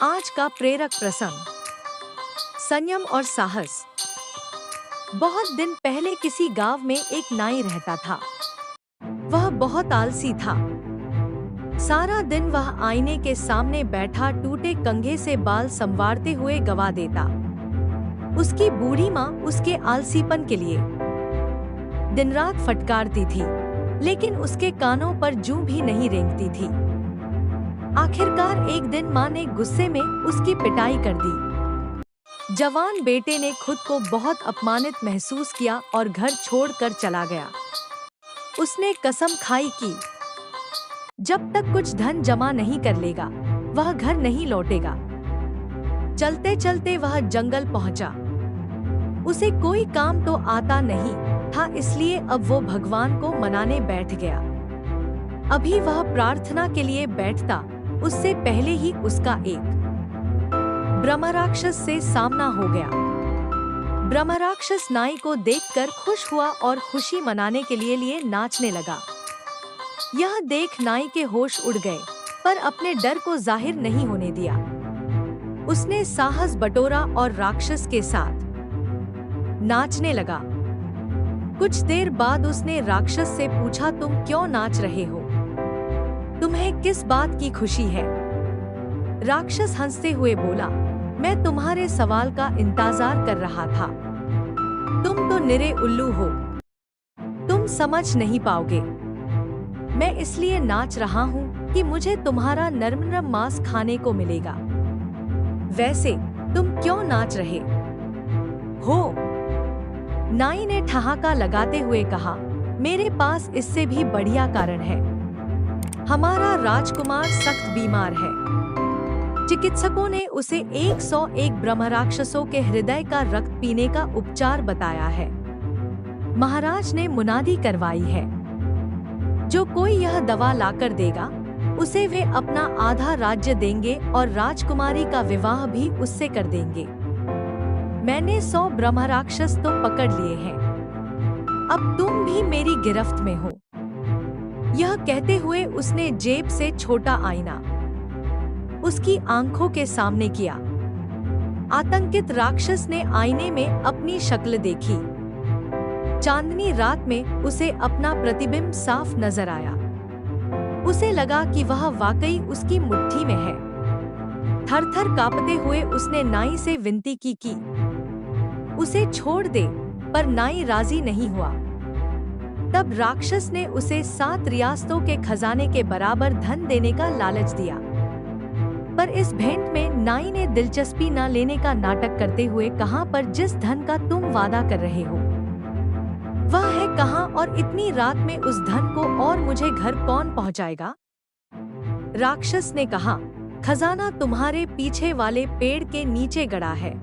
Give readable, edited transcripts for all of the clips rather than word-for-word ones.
आज का प्रेरक प्रसंग, संयम और साहस। बहुत दिन पहले किसी गांव में एक नाई रहता था। वह बहुत आलसी था। सारा दिन वह आईने के सामने बैठा टूटे कंघे से बाल संवारते हुए गवा देता। उसकी बूढ़ी माँ उसके आलसीपन के लिए दिन रात फटकारती थी, लेकिन उसके कानों पर जूं भी नहीं रेंगती थी। आखिरकार एक दिन माँ ने गुस्से में उसकी पिटाई कर दी। जवान बेटे ने खुद को बहुत अपमानित महसूस किया और घर छोड़कर चला गया। उसने कसम खाई कि जब तक कुछ धन जमा नहीं कर लेगा, वह घर नहीं लौटेगा। चलते चलते वह जंगल पहुंचा। उसे कोई काम तो आता नहीं था, इसलिए अब वो भगवान को मनाने बैठ गया। अभी वह प्रार्थना के लिए बैठता, उससे पहले ही उसका एक ब्रह्मराक्षस से सामना हो गया। ब्रह्मराक्षस नाई को देखकर खुश हुआ और खुशी मनाने के लिए नाचने लगा। यह देख नाई के होश उड़ गए, पर अपने डर को जाहिर नहीं होने दिया। उसने साहस बटोरा और राक्षस के साथ नाचने लगा। कुछ देर बाद उसने राक्षस से पूछा, तुम क्यों नाच रहे हो? तुम्हें किस बात की खुशी है? राक्षस हंसते हुए बोला, मैं तुम्हारे सवाल का इंतजार कर रहा था। तुम तो निरे उल्लू हो, तुम समझ नहीं पाओगे। मैं इसलिए नाच रहा हूँ कि मुझे तुम्हारा नरम नरम मांस खाने को मिलेगा। वैसे तुम क्यों नाच रहे हो? नाई ने ठहाका लगाते हुए कहा, मेरे पास इससे भी बढ़िया कारण है। हमारा राजकुमार सख्त बीमार है। चिकित्सकों ने उसे 101 ब्रह्मराक्षसों के हृदय का रक्त पीने का उपचार बताया है। महाराज ने मुनादी करवाई है, जो कोई यह दवा लाकर देगा, उसे वे अपना आधा राज्य देंगे और राजकुमारी का विवाह भी उससे कर देंगे। मैंने 100 ब्रह्मराक्षस तो पकड़ लिए हैं। अब तुम भी मेरी गिरफ्त में हो। यह कहते हुए उसने जेब से छोटा आईना उसकी आंखों के सामने किया। आतंकित राक्षस ने आईने में अपनी शक्ल देखी। चांदनी रात में उसे अपना प्रतिबिंब साफ नजर आया। उसे लगा कि वह वाकई उसकी मुट्ठी में है। थर-थर कांपते हुए उसने नाई से विनती की कि उसे छोड़ दे, पर नाई राजी नहीं हुआ। तब राक्षस ने उसे 7 रियासतों के खजाने के बराबर धन देने का लालच दिया। पर इस भेंट में नाई ने दिलचस्पी न लेने का नाटक करते हुए कहा, पर जिस धन का तुम वादा कर रहे हो वह है कहाँ, और इतनी रात में उस धन को और मुझे घर कौन पहुँचाएगा? राक्षस ने कहा, खजाना तुम्हारे पीछे वाले पेड़ के नीचे गड़ा है।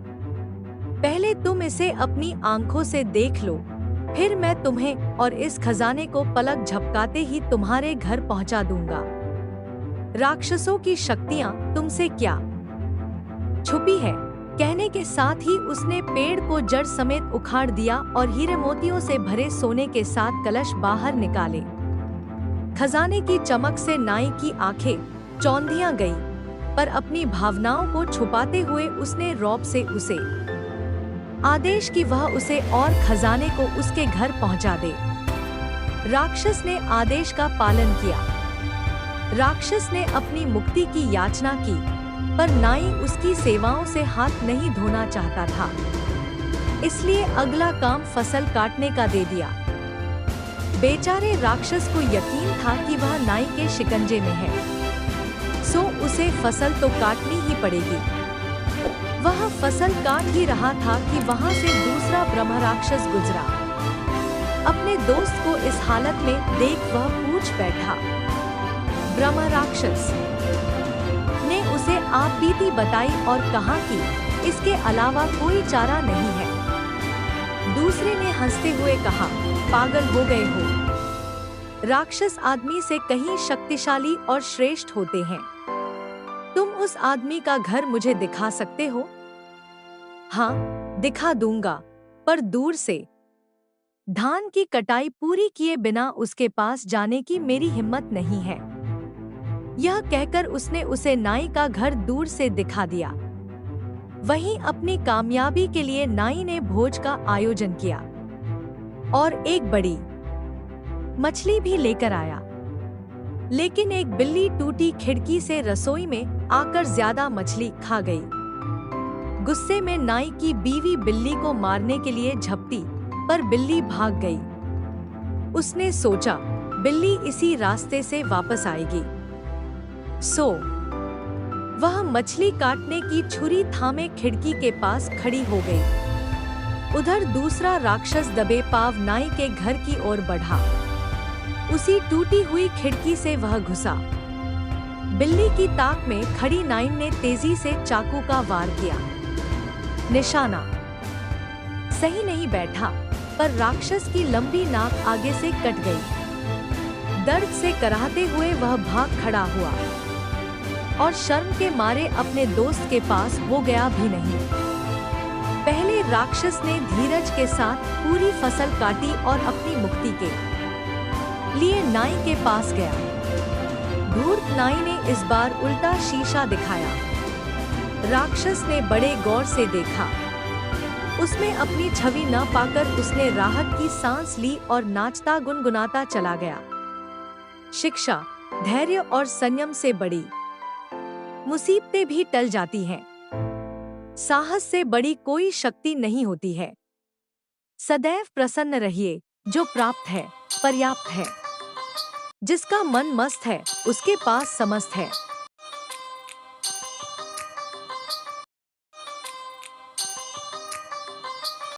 पहले तुम इसे अपनी आंखों से देख लो, फिर मैं तुम्हें और इस खजाने को पलक झपकाते ही तुम्हारे घर पहुंचा दूंगा। राक्षसों की शक्तियां तुमसे क्या छुपी है? कहने के साथ ही उसने पेड़ को जड़ समेत उखाड़ दिया और हीरे मोतियों से भरे सोने के 7 कलश बाहर निकाले। खजाने की चमक से नाई की आंखें चौंधियां गई, पर अपनी भावनाओं को छुपाते हुए उसने रौब से उसे आदेश कि वह उसे और खजाने को उसके घर पहुंचा दे। राक्षस ने आदेश का पालन किया। राक्षस ने अपनी मुक्ति की याचना की, पर नाई उसकी सेवाओं से हाथ नहीं धोना चाहता था, इसलिए अगला काम फसल काटने का दे दिया। बेचारे राक्षस को यकीन था कि वह नाई के शिकंजे में है, सो उसे फसल तो काटनी ही पड़ेगी। वह फसल काट ही रहा था कि वहां से दूसरा ब्रह्मराक्षस गुजरा। अपने दोस्त को इस हालत में देख वह पूछ बैठा। ब्रह्मराक्षस ने उसे आप बीती बताई और कहा कि इसके अलावा कोई चारा नहीं है। दूसरे ने हंसते हुए कहा, पागल हो गए हो। राक्षस आदमी से कहीं शक्तिशाली और श्रेष्ठ होते हैं। तुम उस आदमी का घर मुझे दिखा सकते हो? हाँ, दिखा दूंगा, पर दूर से। धान की कटाई पूरी किए बिना उसके पास जाने की मेरी हिम्मत नहीं है। यह कहकर उसने उसे नाई का घर दूर से दिखा दिया। वहीं अपनी कामयाबी के लिए नाई ने भोज का आयोजन किया और एक बड़ी मछली भी लेकर आया। लेकिन एक बिल्ली टूटी खिड़की से रसोई में आकर ज्यादा मछली खा गई। गुस्से में नाई की बीवी बिल्ली को मारने के लिए झपटी, पर बिल्ली भाग गई। उसने सोचा बिल्ली इसी रास्ते से वापस आएगी, सो वह मछली काटने की छुरी थामे खिड़की के पास खड़ी हो गई। उधर दूसरा राक्षस दबे पाव नाई के घर की ओर बढ़ा। उसी टूटी हुई खिड़की से वह घुसा। बिल्ली की ताक में खड़ी नाई ने तेजी से चाकू का वार किया। निशाना सही नहीं बैठा, पर राक्षस की लंबी नाक आगे से कट गई। दर्द से कराहते हुए वह भाग खड़ा हुआ और शर्म के मारे अपने दोस्त के पास हो गया भी नहीं। पहले राक्षस ने धीरज के साथ पूरी फसल काटी और अपनी मुक्ति के लिए नाई के पास गया। धूर्त नाई ने इस बार उल्टा शीशा दिखाया। राक्षस ने बड़े गौर से देखा। उसमें अपनी छवि न पाकर उसने राहत की सांस ली और नाचता गुनगुनाता चला गया। शिक्षा, धैर्य और संयम से बड़ी मुसीबतें भी टल जाती हैं। साहस से बड़ी कोई शक्ति नहीं होती है। सदैव प्रसन्न रहिए। जो प्राप्त है पर्याप्त है। जिसका मन मस्त है उसके पास समस्त है।